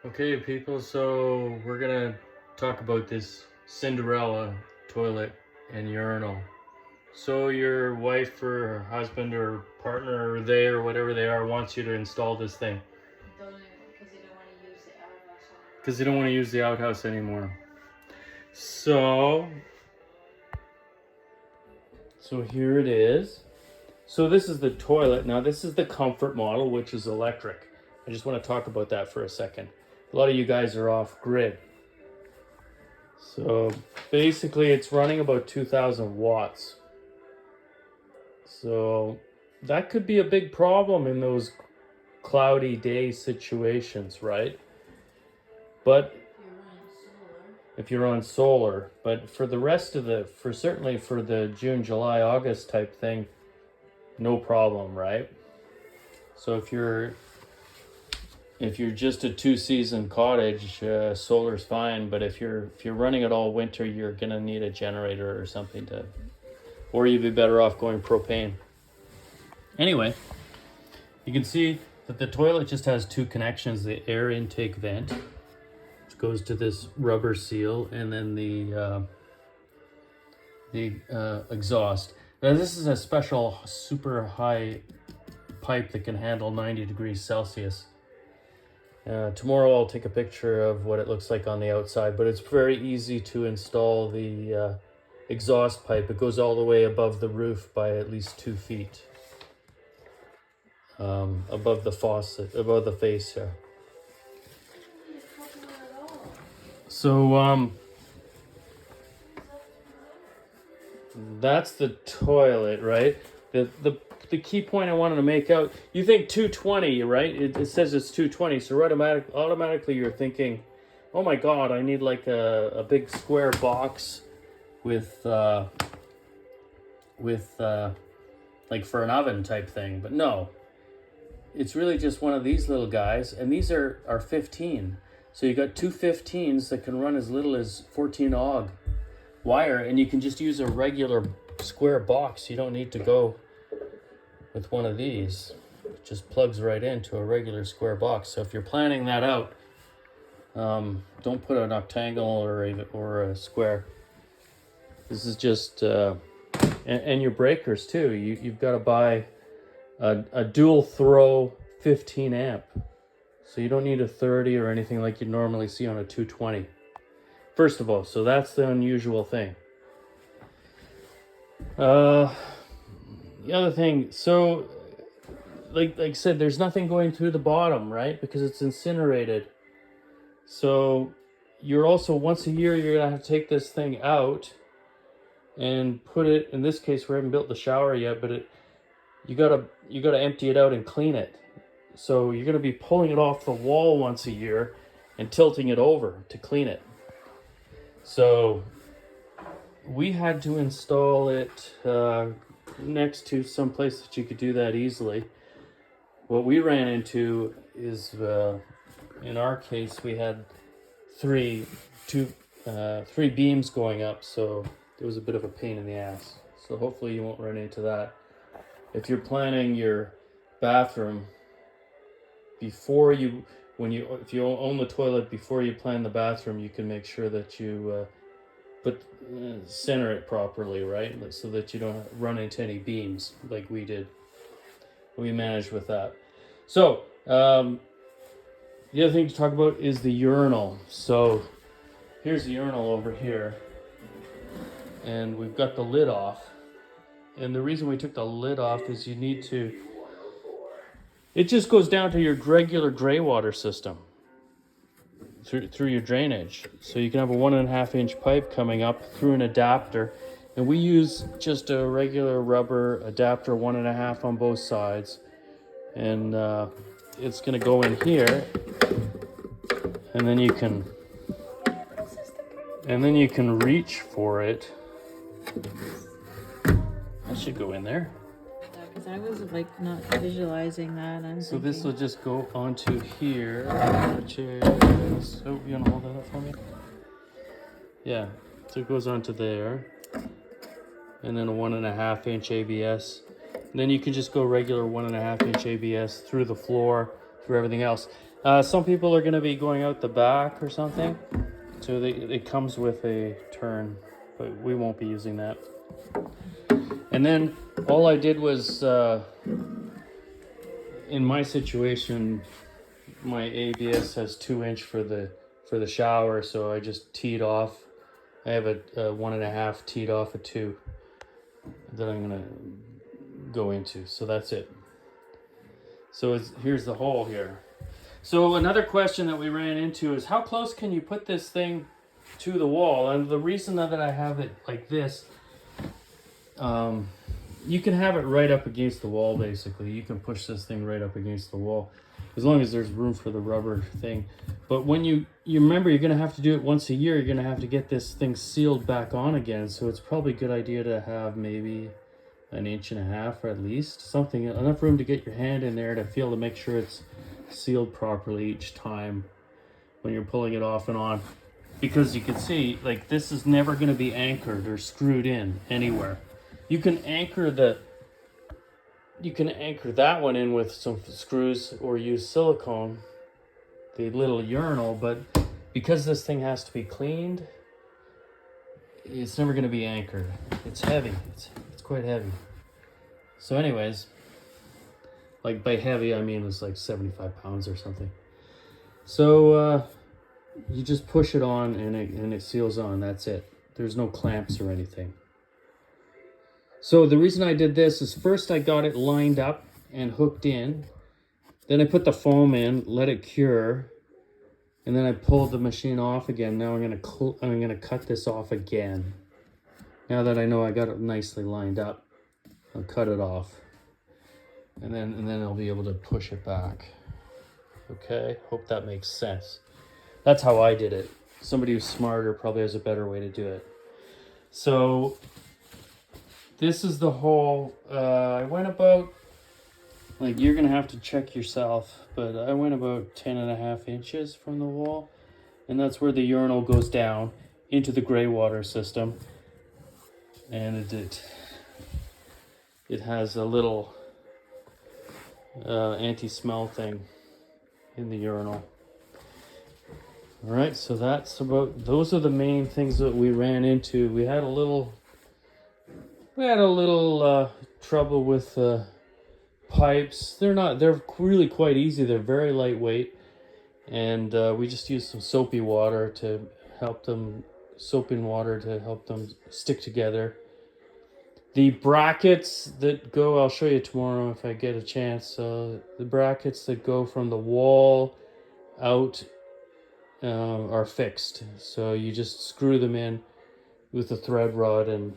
Okay, people, so we're gonna talk about this Cinderella toilet and urinal. So your wife or husband or partner or they or whatever they are wants you to install this thing. Because they don't want to use the outhouse anymore. So here it is. So this is the toilet. Now this is the comfort model, which is electric. I just want to talk about that for a second. A lot of you guys are off grid. So basically it's running about 2,000 watts. So that could be a big problem in those cloudy day situations, right? But if you're on solar, but for the rest of certainly for the June, July, August type thing, no problem, right? So if you're just a 2-season cottage, solar's fine. But if you're running it all winter, you're gonna need a generator or something or you'd be better off going propane. Anyway, you can see that the toilet just has two connections: the air intake vent, which goes to this rubber seal, and then the exhaust. Now this is a special super high pipe that can handle 90 degrees Celsius. Tomorrow I'll take a picture of what it looks like on the outside, but it's very easy to install the exhaust pipe. It goes all the way above the roof by at least 2 feet. Above the faucet, above the face here. So that's the toilet, right? The key point I wanted to make out, you think 220, right? It says it's 220, so automatically you're thinking, oh my god, I need like a big square box with like for an oven type thing. But no, it's really just one of these little guys, and these are 15. So you got two 15s that can run as little as 14 AUG wire, and you can just use a regular square box. You don't need to go with one of these. It just plugs right into a regular square box. So if you're planning that out, don't put an octagonal or a square. This is just and your breakers too. You've got to buy a dual throw 15 amp. So you don't need a 30 or anything like you normally see on a 220. First of all, so that's the unusual thing. The other thing, so like I said, there's nothing going through the bottom, right? Because it's incinerated. So you're also, once a year, you're gonna have to take this thing out and put it, in this case, we haven't built the shower yet, but you gotta empty it out and clean it. So you're gonna be pulling it off the wall once a year and tilting it over to clean it. So we had to install it next to some place that you could do that easily. What we ran into is, in our case, we had three beams going up, so it was a bit of a pain in the ass. So hopefully you won't run into that. If you're planning your bathroom if you own the toilet before you plan the bathroom, you can make sure that you center it properly, right? So that you don't run into any beams like we did. We managed with that. So the other thing to talk about is the urinal. So here's the urinal over here, and we've got the lid off. And the reason we took the lid off is it just goes down to your regular gray water system through your drainage. So you can have a 1.5 inch pipe coming up through an adapter, and we use just a regular rubber adapter, 1.5 on both sides, and it's going to go in here, and then you can reach for it. That should go in there. Because I was like not visualizing that. So this will just go onto here, which is, oh, you want to hold that up for me? Yeah, so it goes onto there, and then a 1.5 inch ABS. And then you can just go regular 1.5 inch ABS through the floor, through everything else. Some people are going to be going out the back or something. So it comes with a turn, but we won't be using that. And then all I did was, in my situation, my ABS has 2-inch for the shower, so I just teed off. I have a 1.5 teed off a 2 that I'm gonna go into. So that's it. So here's the hole here. So another question that we ran into is how close can you put this thing to the wall? And the reason that I have it like this, you can have it right up against the wall. Basically, you can push this thing right up against the wall, as long as there's room for the rubber thing. But when you remember, you're gonna have to do it once a year. You're gonna have to get this thing sealed back on again. So it's probably a good idea to have maybe 1.5 inches or at least something, enough room to get your hand in there to feel, to make sure it's sealed properly each time when you're pulling it off and on. Because you can see, like, this is never going to be anchored or screwed in anywhere. You can anchor that one in with some screws or use silicone, the little urinal, but because this thing has to be cleaned, it's never going to be anchored. It's heavy. It's quite heavy. So anyways, like by heavy, I mean it's like 75 pounds or something. So you just push it on and it seals on. That's it. There's no clamps or anything. So the reason I did this is first I got it lined up and hooked in. Then I put the foam in, let it cure, and then I pulled the machine off again. Now I'm gonna cut this off again. Now that I know I got it nicely lined up, I'll cut it off. And then I'll be able to push it back. Okay, hope that makes sense. That's how I did it. Somebody who's smarter probably has a better way to do it. So this is the hole. I went about, like, you're gonna have to check yourself, but I went about 10.5 inches from the wall, and that's where the urinal goes down into the gray water system. And it has a little anti-smell thing in the urinal. All right, so those are the main things that we ran into. We had a little trouble with pipes. They're really quite easy. They're very lightweight, and we just used some soapy water to help them stick together. The brackets that go, I'll show you tomorrow if I get a chance. The brackets that go from the wall out are fixed. So you just screw them in with a thread rod and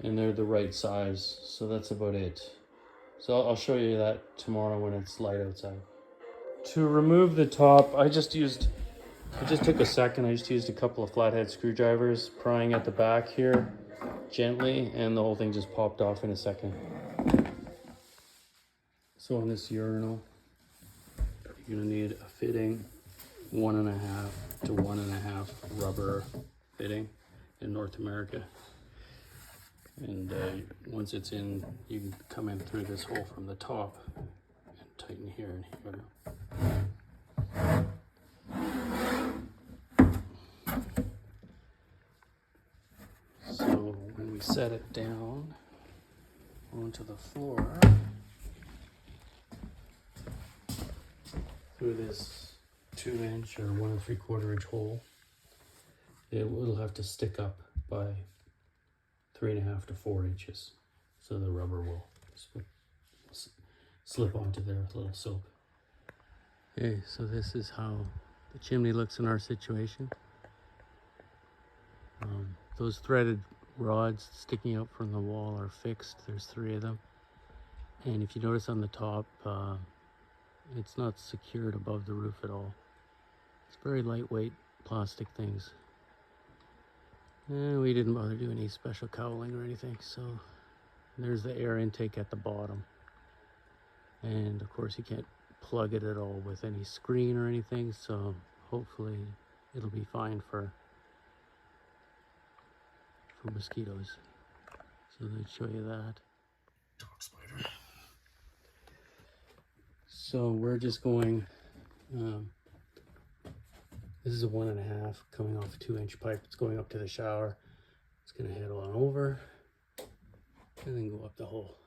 they're the right size. So that's about it. So I'll show you that tomorrow when it's light outside. To remove the top, it just took a second. I just used a couple of flathead screwdrivers, prying at the back here gently, and the whole thing just popped off in a second. So on this urinal, you're gonna need a fitting, 1.5 to 1.5 rubber fitting in North America. And once it's in, you can come in through this hole from the top and tighten here and here. So when we set it down onto the floor through this 2-inch or 1 3/4 inch hole, it will have to stick up by 3.5 to 4 inches, so the rubber will slip onto there with a little soap. Okay, so this is how the chimney looks in our situation. Those threaded rods sticking out from the wall are fixed. There's 3 of them. And if you notice on the top, it's not secured above the roof at all. It's very lightweight plastic things. And we didn't bother doing any special cowling or anything. So there's the air intake at the bottom. And of course you can't plug it at all with any screen or anything. So hopefully it'll be fine for mosquitoes. So let's show you that. Dog spider. So we're just going, this is a 1.5 coming off a 2-inch pipe. It's going up to the shower. It's gonna head on over and then go up the hole.